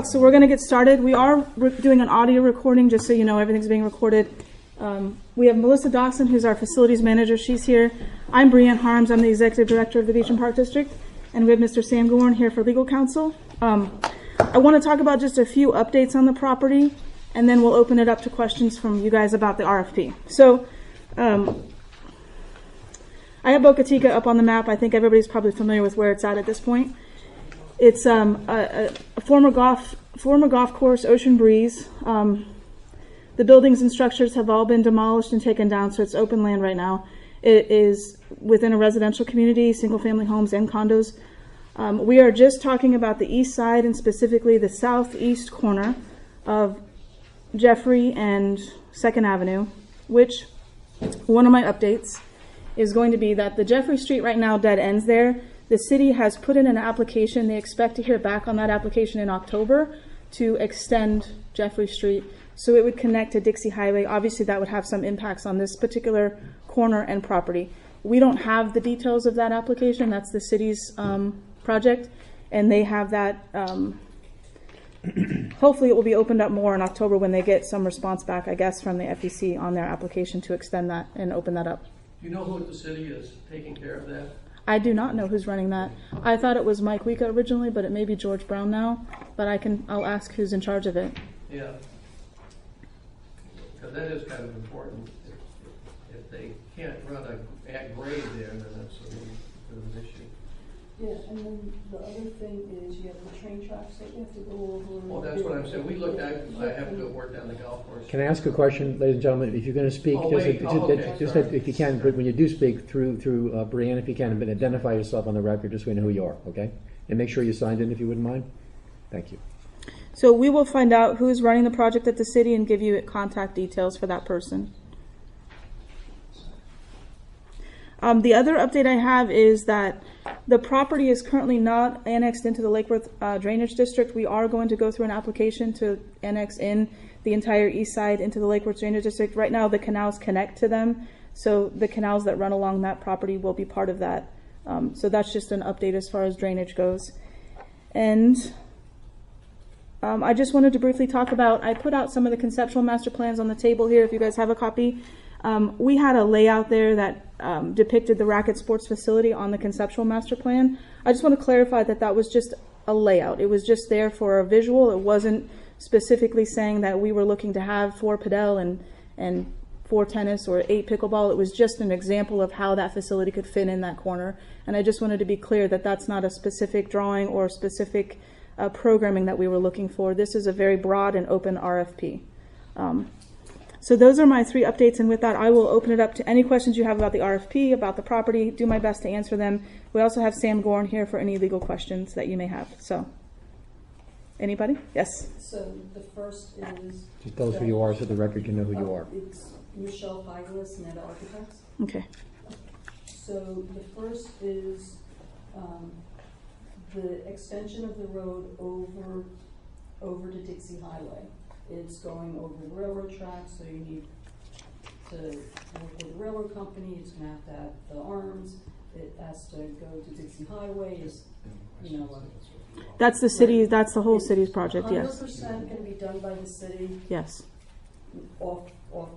So we're going to get started. We are doing an audio recording, just so you know, everything's being recorded. We have Melissa Dawson, who's our facilities manager. She's here. I'm Breanne Harms. I'm the executive director of the Beach and Park District. And we have Mr. Sam Gorn here for legal counsel. I want to talk about just a few updates on the property, and then we'll open it up to questions from you guys about the RFP. So I have Boca Raton up on the map. I think everybody's probably familiar with where it's at this point. It's a former golf course, Ocean Breeze. The buildings and structures have all been demolished and taken down, so it's open land right now. It is within a residential community, single-family homes and condos. We are just talking about the east side and specifically the southeast corner of Jeffrey and 2nd Avenue, which one of my updates is going to be that the Jeffrey Street right now dead ends there. The city has put in an application. They expect to hear back on that application in October to extend Jeffrey Street so it would connect to Dixie Highway. Obviously, that would have some impacts on this particular corner and property. We don't have the details of that application. That's the city's project, and they have that. Hopefully, it will be opened up more in October when they get some response back, I guess, from the FEC on their application to extend that and open that up. Do you know who at the city is taking care of that? I do not know who's running that. I thought it was Mike Wika originally, but it may be George Brown now. But I'll ask who's in charge of it. Yeah, because that is kind of important. If they can't run at grade there, then that's a little bit of an issue. Yeah, and then the other thing is you have the train tracks that you have to go over. Well, that's what I'm saying. We looked at. I have to go work down the golf course. Can I ask a question, ladies and gentlemen? If you're going to speak, if you can, when you do speak through Breanne, if you can, but identify yourself on the record, just so we know who you are, okay? And make sure you signed in, if you wouldn't mind. Thank you. So we will find out who's running the project at the city and give you contact details for that person. The other update I have is that the property is currently not annexed into the Lake Worth Drainage District. We are going to go through an application to annex in the entire east side into the Lake Worth Drainage District. Right now, the canals connect to them, so the canals that run along that property will be part of that. So that's just an update as far as drainage goes. And I just wanted to briefly talk about, I put out some of the conceptual master plans on the table here if you guys have a copy. We had a layout there that depicted the Racquet Sports Facility on the conceptual master plan. I just want to clarify that that was just a layout. It was just there for a visual. It wasn't specifically saying that we were looking to have 4 padel and 4 tennis or 8 pickleball. It was just an example of how that facility could fit in that corner. And I just wanted to be clear that that's not a specific drawing or specific programming that we were looking for. This is a very broad and open RFP. So those are my 3 updates, and with that, I will open it up to any questions you have about the RFP, about the property, do my best to answer them. We also have Sam Gorn here for any legal questions that you may have. So, anybody? Yes? So the first is... Just tell us who you are so the record can know who you are. It's Michelle Feigelis, Net Architects. Okay. So the first is the extension of the road over to Dixie Highway. It's going over the railroad tracks, so you need to work with the railroad company. It's going to have the arms. It has to go to Dixie Highway. That's the city. That's the whole city's project. 100% Yes. 100% going to be done by the city. Yes. Off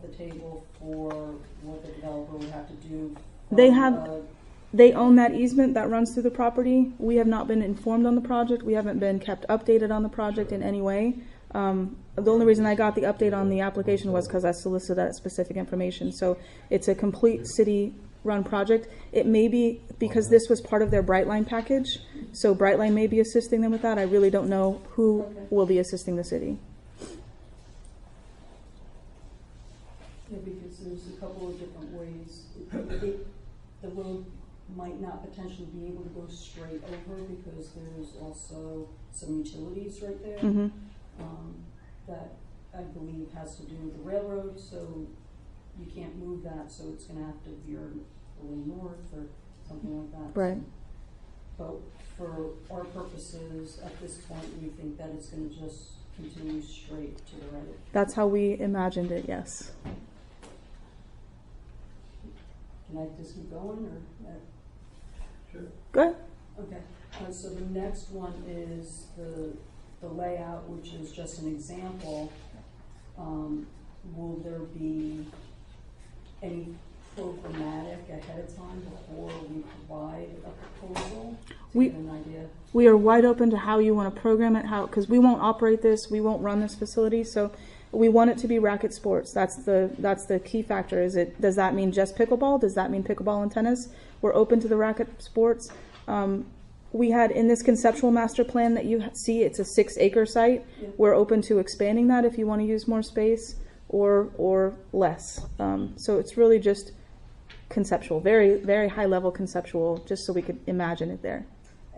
the table for what the developer would have to do. They own that easement that runs through the property. We have not been informed on the project. We haven't been kept updated on the project in any way. The only reason I got the update on the application was because I solicited that specific information. So it's a complete city-run project. It may be because this was part of their Brightline package, so Brightline may be assisting them with that. I really don't know who will be assisting the city. Yeah, because there's a couple of different ways. The road might not potentially be able to go straight over because there's also some utilities right there. Mm-hmm. That I believe has to do with the railroad, so you can't move that, so it's going to have to veer a little north or something like that. Right. But for our purposes, at this point, we think that it's going to just continue straight to the right. That's how we imagined it, yes. Can I just keep going, or? Sure. Go ahead. Okay. So the next one is the the layout, which is just an example, will there be any programmatic ahead of time before we provide a proposal to get an idea? We are wide open to how you want to program it, because we won't operate this, we won't run this facility, so we want it to be racket sports. That's the key factor. Does that mean just pickleball? Does that mean pickleball and tennis? We're open to the racket sports. We had in this conceptual master plan that you see, it's a 6-acre site. Yeah. We're open to expanding that if you want to use more space or less. So it's really just conceptual, very, very high level conceptual, just so we could imagine it there.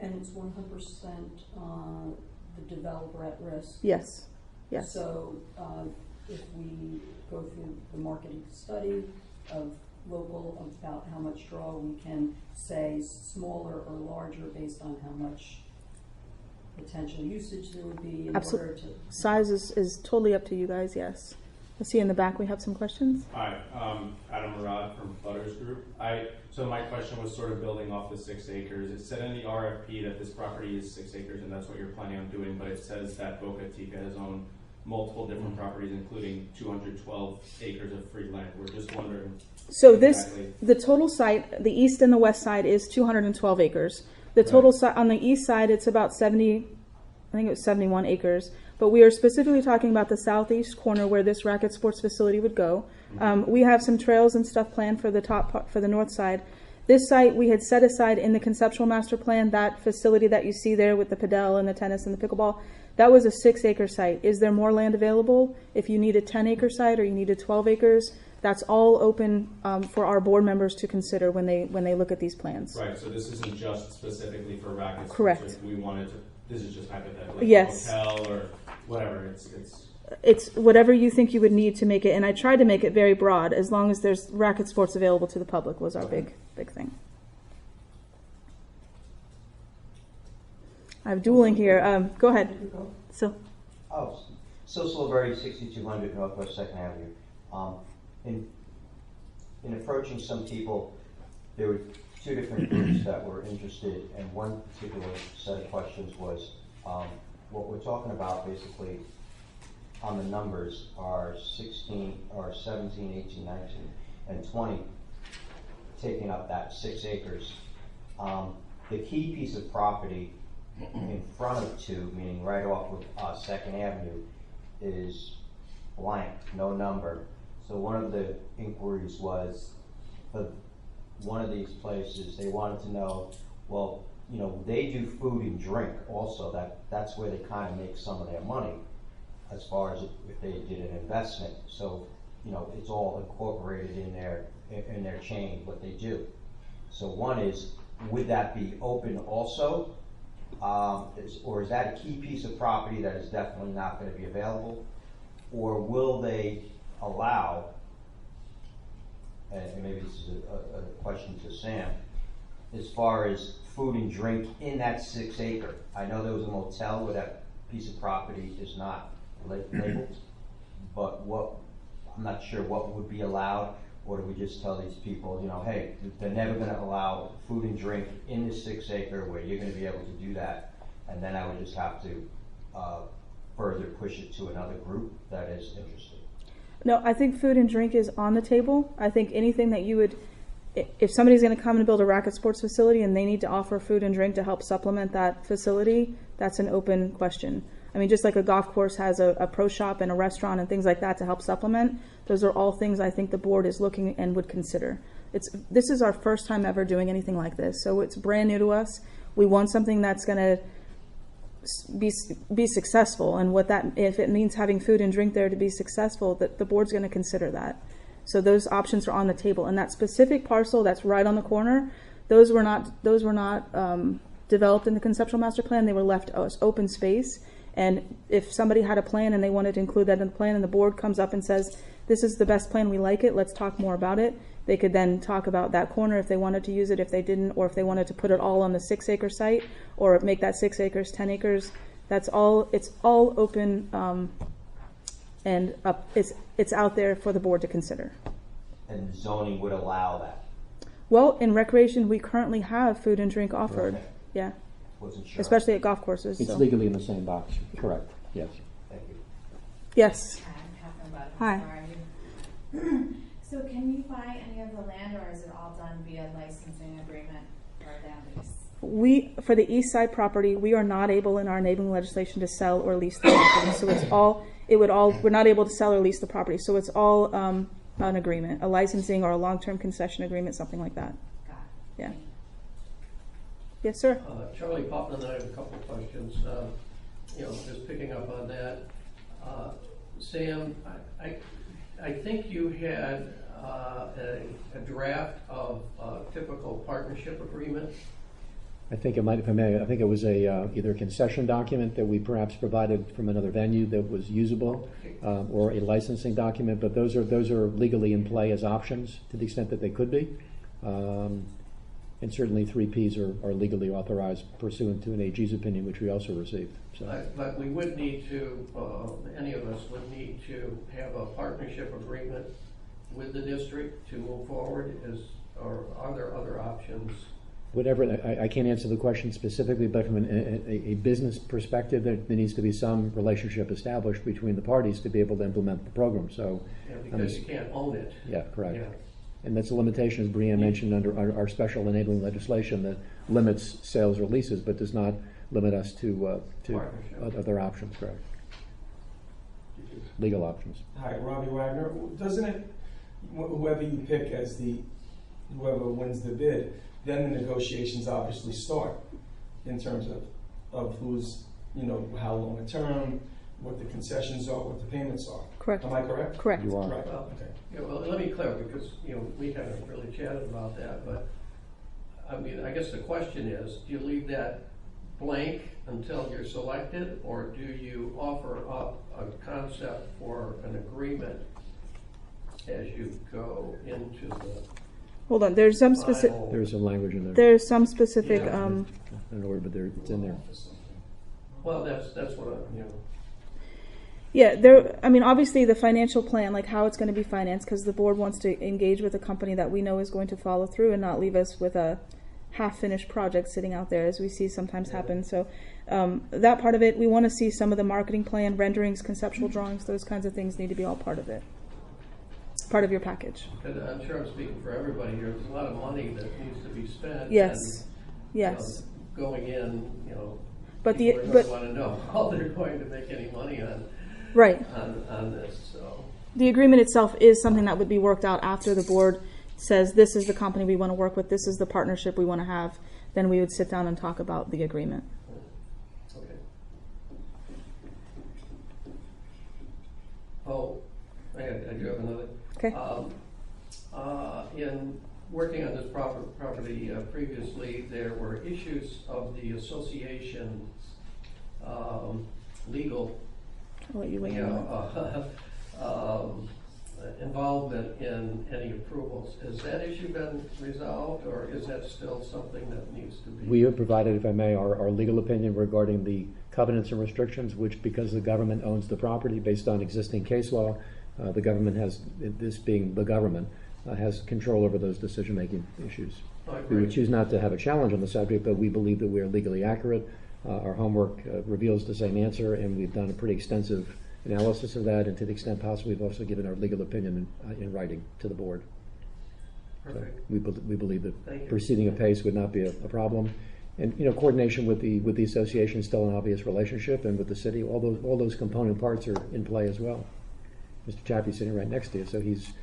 And it's 100% the developer at risk? Yes, yes. So if we go through the marketing study of local, about how much draw, we can say smaller or larger based on how much potential usage there would be in order to... Size is totally up to you guys, yes. I see in the back we have some questions. Hi, Adam Murad from Butters Group. So my question was sort of building off the 6 acres. It said in the RFP that this property is 6 acres and that's what you're planning on doing, but it says that Boca Raton has owned multiple different properties, including 212 acres of free land. We're just wondering. So the total site, the east and the west side is 212 acres. The total site on the east side, it's about 70, I think it was 71 acres. But we are specifically talking about the southeast corner where this Racquet Sports Facility would go. We have some trails and stuff planned for the top part, for the north side. This site we had set aside in the conceptual master plan, that facility that you see there with the padel and the tennis and the pickleball, that was a 6-acre site. Is there more land available? If you need a 10-acre site or you needed 12 acres, that's all open for our board members to consider when they look at these plans. Right, so this isn't just specifically for rackets. Correct. So if we wanted to, this is just hypothetical, like yes. a hotel or whatever. It's whatever you think you would need to make it, and I tried to make it very broad, as long as there's racket sports available to the public was our big thing. I have dueling here. Go ahead. So. Oh, Silverberry, 6200 Northwest 2nd Avenue. In approaching some people, there were 2 different groups that were interested, and one particular set of questions was, what we're talking about basically on the numbers are 16, or 17, 18, 19, and 20, taking up that 6 acres. The key piece of property in front of 2, meaning right off of 2nd Avenue, is blank, no number. So one of the inquiries was, for one of these places, they wanted to know, well, you know, they do food and drink also. That's where they kind of make some of their money, as far as if they did an investment. So, you know, it's all incorporated in their chain, what they do. So one is, would that be open also? Or is that a key piece of property that is definitely not going to be available? Or will they allow, and maybe this is a question to Sam, as far as food and drink in that 6 acre? I know there was a motel where that piece of property is not labeled, but I'm not sure what would be allowed. Or do we just tell these people, you know, hey, they're never going to allow food and drink in this 6 acre where you're going to be able to do that, and then I would just have to further push it to another group that is interested? No, I think food and drink is on the table. I think anything that you would, if somebody's going to come and build a racket sports facility and they need to offer food and drink to help supplement that facility, that's an open question. I mean, just like a golf course has a pro shop and a restaurant and things like that to help supplement, those are all things I think the board is looking and would consider. This is our first time ever doing anything like this, so it's brand new to us. We want something that's going to be successful, and if it means having food and drink there to be successful, that the board's going to consider that. So those options are on the table, and that specific parcel that's right on the corner, those were not developed in the conceptual master plan. They were left as open space. And if somebody had a plan and they wanted to include that in the plan, and the board comes up and says, this is the best plan, we like it, let's talk more about it, they could then talk about that corner if they wanted to use it, if they didn't, or if they wanted to put it all on the 6 acre site, or make that 6 acres 10 acres. It's all open, and it's out there for the board to consider. And zoning would allow that? Well, in recreation, we currently have food and drink offered. Okay. Yeah. wasn't sure. especially at golf courses. It's So. legally in the same box, correct, yes. Thank you. Yes. Hi. So can you buy any of the land, or is it all done via licensing agreement or land lease? For the east side property, we are not able in our enabling legislation to sell or lease the property. So we're not able to sell or lease the property. So it's all an agreement, a licensing or a long-term concession agreement, something like that. Got it. Yeah. Yes, sir. Charlie Popman and I have a couple of questions. Just picking up on that. Sam, I think you had a draft of a typical partnership agreement. I think it might, if I may, I think it was either a concession document that we perhaps provided from another venue that was usable, or a licensing document, but those are legally in play as options to the extent that they could be. And certainly 3Ps are legally authorized pursuant to an AG's opinion, which we also received. So. But we would need to, any of us would need to have a partnership agreement with the district to move forward, or are there other options? Whatever, I can't answer the question specifically, but from a business perspective, there needs to be some relationship established between the parties to be able to implement the program. So, because you can't own it. Yeah, correct. Yeah. And that's a limitation, as Brianne mentioned, under our special enabling legislation that limits sales or leases, but does not limit us to other options, correct? Legal options. Hi, Robbie Wagner. Doesn't it, whoever you pick as whoever wins the bid, then the negotiations obviously start in terms of who's, how long a term, what the concessions are, what the payments are. Correct. Am I correct? Correct. You are. Right, Well, okay. Yeah, well, let me clarify, because, we haven't really chatted about that, but, I guess the question is, do you leave that blank until you're selected, or do you offer up a concept for an agreement as you go into the Hold on. There's some specific. final? There's some language in there. There's some specific. Yeah. I don't know where, but it's in there. Well, that's what I'm, Yeah, there. I mean, obviously, the financial plan, like how it's going to be financed, because the board wants to engage with a company that we know is going to follow through and not leave us with a half-finished project sitting out there, as we see sometimes happen. So that part of it, we want to see some of the marketing plan, renderings, conceptual drawings, those kinds of things need to be all part of it. Part of your package. and I'm sure I'm speaking for everybody here, there's a lot of money that needs to be spent. Yes. And, Yes. Going in, But people the are but going to want to know how they're going to make any money right. on this, so. The agreement itself is something that would be worked out after the board says this is the company we want to work with, this is the partnership we want to have. Then we would sit down and talk about the agreement. Okay. Oh, I do have another. Okay. In working on this property previously, there were issues of the association's legal, I'll let you weigh in on that. involvement in any approvals. Has that issue been resolved, or is that still something that needs to be? We have provided, if I may, our legal opinion regarding the covenants and restrictions, which, because the government owns the property based on existing case law, the government has, this being the government, has control over those decision-making issues. We would choose not to have a challenge on the subject, but we believe that we are legally accurate. Our homework reveals the same answer, and we've done a pretty extensive analysis of that, and to the extent possible, we've also given our legal opinion in writing to the board. Perfect. So we believe Thank you. that proceeding apace would not be a problem. And coordination with the association is still an obvious relationship, and with the city, all those component parts are in play as well. Mr. Chappie's sitting right next to you, so he's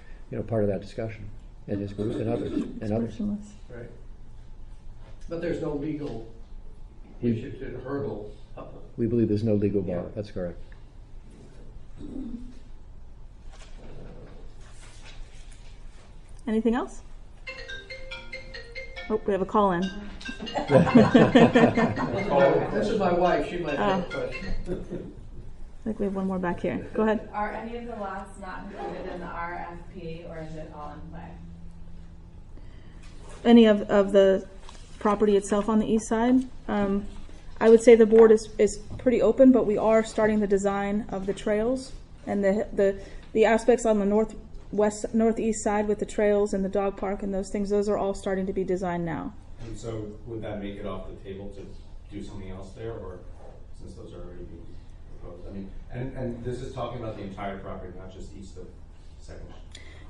part of that discussion, and his group and others. Right. But there's no legal issue to hurdle. We believe there's no legal bar. Yeah. That's correct. Anything else? Oh, we have a call in. This is my wife. She might have a question. I think we have one more back here. Go ahead. Are any of the lots not included in the RFP, or is it all in play? Any of the property itself on the east side? I would say the board is pretty open, but we are starting the design of the trails and the aspects on the northeast side with the trails and the dog park and those things. Those are all starting to be designed now. And so would that make it off the table do something else there, or since those are already being proposed? I mean, and this is talking about the entire property, not just east of Second.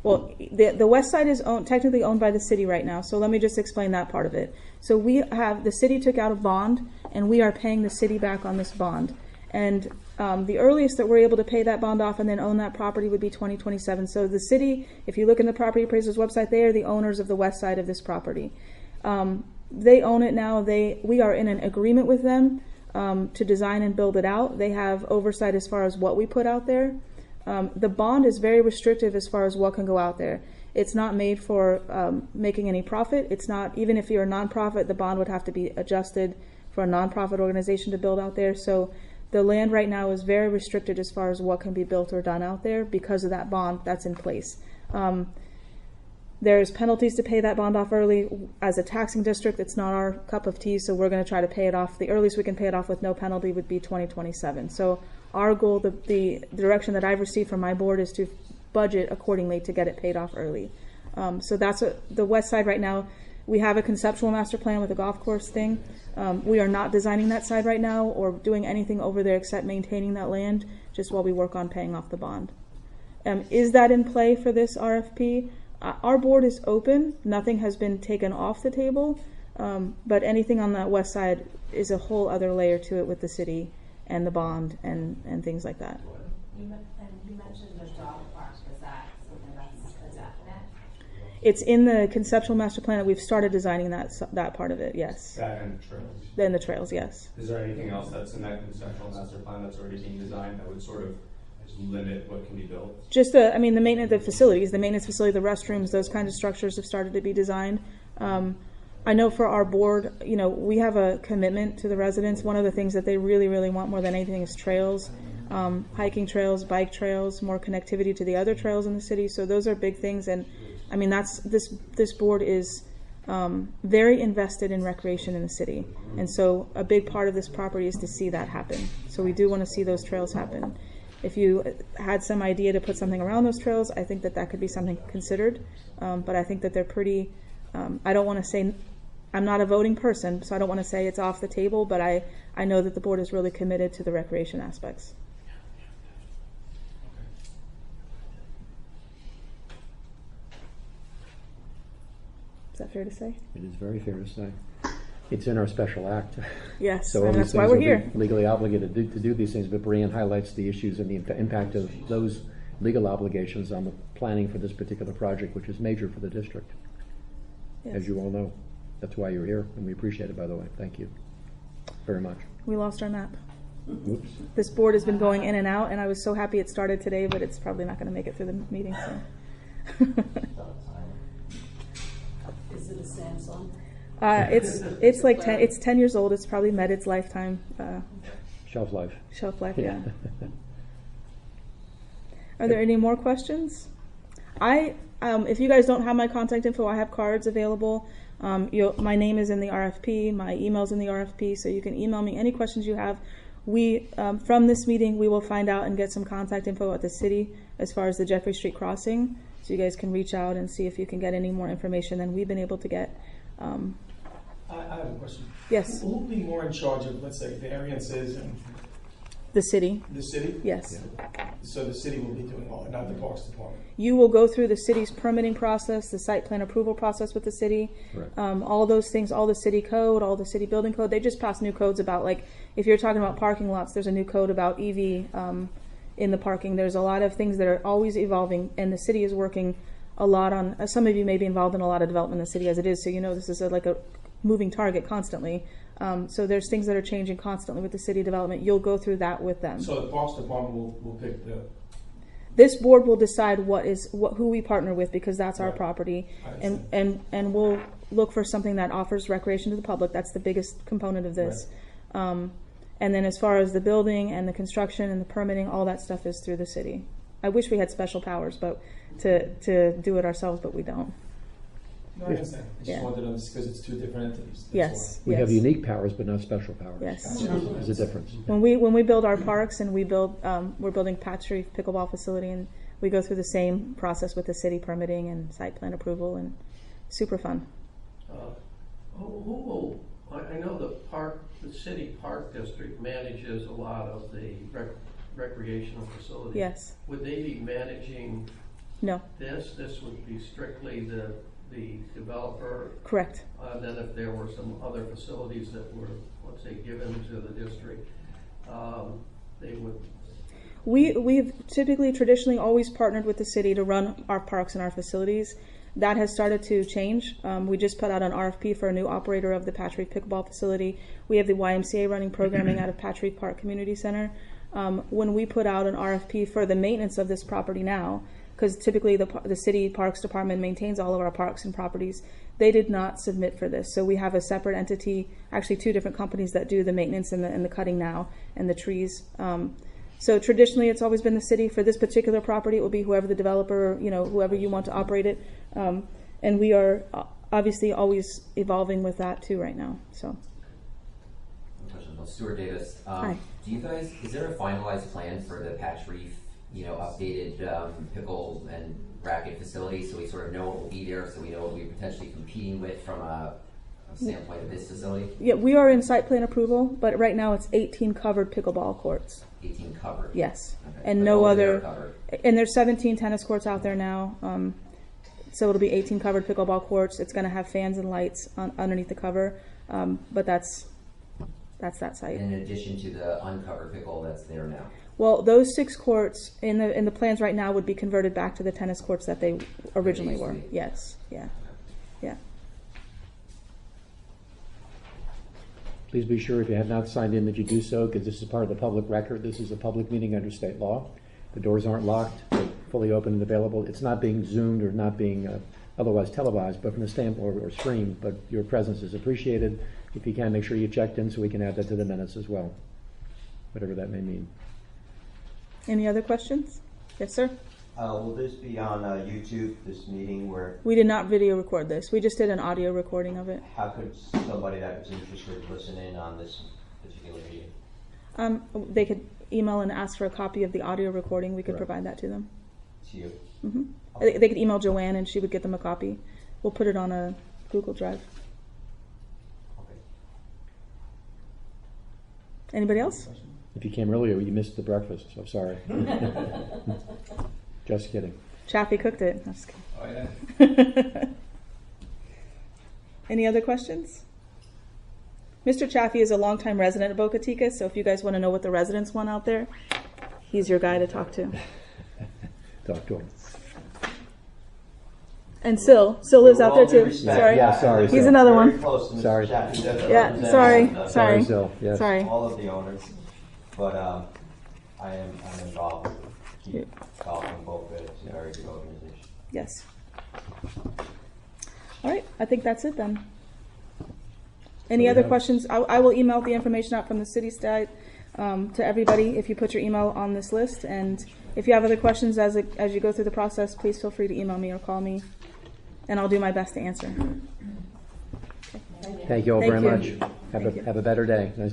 Well, the west side is technically owned by the city right now, so let me just explain that part of it. So the city took out a bond, and we are paying the city back on this bond. And the earliest that we're able to pay that bond off and then own that property would be 2027. So the city, if you look in the property appraiser's website, they are the owners of the west side of this property. They own it now. We are in an agreement with them to design and build it out. They have oversight as far as what we put out there. The bond is very restrictive as far as what can go out there. It's not made for making any profit. It's not, even if you're a nonprofit, the bond would have to be adjusted for a nonprofit organization to build out there. So the land right now is very restricted as far as what can be built or done out there because of that bond that's in place. There's penalties to pay that bond off early. As a taxing district, it's not our cup of tea, so we're going to try to pay it off. The earliest we can pay it off with no penalty would be 2027. So our goal, the direction that I've received from my board, is to budget accordingly to get it paid off early. So that's the west side right now. We have a conceptual master plan with a golf course thing. We are not designing that side right now or doing anything over there except maintaining that land just while we work on paying off the bond. Is that in play for this RFP? Our board is open. Nothing has been taken off the table, but anything on that west side is a whole other layer to it with the city and the bond and things like that. You mentioned the dog park. Is that something that's a definite? It's in the conceptual master plan that we've started designing that part of it, yes. That and trails. Then the trails, yes. Is there anything else that's in that conceptual master plan that's already being designed that would sort of limit what can be built? Just the maintenance, the facilities, the maintenance facility, the restrooms, those kinds of structures have started to be designed. I know for our board, we have a commitment to the residents. One of the things that they really, really want more than anything is trails, hiking trails, bike trails, more connectivity to the other trails in the city. So those are big things. And I mean, this board is very invested in recreation in the city. And so a big part of this property is to see that happen. So we do want to see those trails happen. If you had some idea to put something around those trails, I think that could be something considered. But I think that they're pretty, I don't want to say, I'm not a voting person, so I don't want to say it's off the table, but I know that the board is really committed to the recreation aspects. Is that fair to say? It is very fair to say. It's in our special act. Yes, So all and these that's why things we're are here. legally obligated to do these things, but Brianne highlights the issues and the impact of those legal obligations on the planning for this particular project, which is major for the district, Yes. as you all know. That's why you're here, and we appreciate it, by the way. Thank you very much. We lost our map. Oops. This board has been going in and out, and I was so happy it started today, but it's probably not going to make it through the meeting. So. Is it a Samsung? It's like 10. It's 10 years old. It's probably met its lifetime Shelf life. shelf life. Yeah. Are there any more questions? If you guys don't have my contact info, I have cards available. My name is in the RFP. My email's in the RFP, so you can email me any questions you have. We from this meeting, we will find out and get some contact info at the city as far as the Jeffrey Street crossing, so you guys can reach out and see if you can get any more information than we've been able to get. I have a question. Yes. Who will be more in charge of, let's say, variances and The city. the city? Yes. So the city will be doing all, not the Parks Department? You will go through the city's permitting process, the site plan approval process with the city. Correct. All those things, all the city code, all the city building code. They just passed new codes about, like, if you're talking about parking lots, there's a new code about EV in the parking. There's a lot of things that are always evolving, and the city is working a lot on, some of you may be involved in a lot of development in the city as it is, so this is like a moving target constantly. So there's things that are changing constantly with the city development. You'll go through that with them. So the Parks Department will pick the... This board will decide who we partner with, because that's our Right. property, I and understand. we'll look for something that offers recreation to the public. That's the biggest component of this. And then as far as the building and the construction and the permitting, all that stuff is through the city. I wish we had special powers, but to do it ourselves, but we don't. No, I understand. I just Yeah. wanted to know, because it's two different entities. That's Yes. We have yes. unique powers, but not special powers. Yes. There's a difference. When we build our parks and we're building Pat Street pickleball facility, and we go through the same process with the city permitting and site plan approval, and super fun. Who will, I know the park the city park district manages a lot of the recreational facilities. Yes. Would they be managing No. this? This would be strictly the developer? Correct. Then if there were some other facilities that were, let's say, given to the district, they would. We've typically, traditionally, always partnered with the city to run our parks and our facilities. That has started to change. We just put out an RFP for a new operator of the Patch Reef Pickleball Facility. We have the YMCA running programming out of Patch Reef Park Community Center. When we put out an RFP for the maintenance of this property now, because typically the city parks department maintains all of our parks and properties, they did not submit for this. So we have a separate entity, actually 2 different companies that do the maintenance and the cutting now and the trees. So traditionally, it's always been the city. For this particular property, it will be whoever the developer, whoever you want to operate it. And we are obviously always evolving with that too right now. So. Question about Stuart Davis. Hi. Do you guys, is there a finalized plan for the Patch Reef, updated pickle and racket facility, so we sort of know what will be there, so we know what we're potentially competing with from a standpoint of this facility? Yeah, we are in site plan approval, but right now it's 18 covered pickleball courts. 18 covered? Yes. Okay. And But no all of them other, are covered. and there's 17 tennis courts out there now. So it'll be 18 covered pickleball courts. It's going to have fans and lights underneath the cover, but that's that site. In addition to the uncovered pickle that's there now? Well, those 6 courts in the plans right now would be converted back to the tennis courts that they originally were. Yes. Yeah. Yeah. Please be sure if you have not signed in that you do so, because this is part of the public record. This is a public meeting under state law. The doors aren't locked, they're fully open and available. It's not being zoomed or not being otherwise televised, but from the standpoint or streamed, but your presence is appreciated. If you can, make sure you checked in so we can add that to the minutes as well, whatever that may mean. Any other questions? Yes, sir. Will this be on YouTube, this meeting, where, We did not video record this. We just did an audio recording of it. how could somebody that was interested listen in on this particular meeting? They could email and ask for a copy of the audio recording. We could Correct. provide that to them. To you? Hmm. They could email Joanne and she would get them a copy. We'll put it on a Google Drive. Okay. Anybody else? If you came earlier, you missed the breakfast, so sorry. Just kidding. Chaffee cooked it. I'm just kidding. Oh, yeah. Any other questions? Mr. Chaffee is a longtime resident of Boca Chica, so if you guys want to know what the residents want out there, he's your guy to talk to. Talk to him. And Sil lives out there too. Respect, Sorry. Yeah, sorry, He's Sil. another Very one. close to Mr. Sorry. Chappie. He doesn't Yeah, represent sorry. us, Sorry. Sil, yes. Sorry. all of the owners, but I'm involved with Keep Golf in Boca. It's a very good organization. Yes. All right. I think that's it then. Any we other have- questions? I will email the information out from the city side to everybody if you put your email on this list. And if you have other questions as you go through the process, please feel free to email me or call me, and I'll do my best to answer. Thank you all Thank very you. much. Thank you. Have a better day. Nice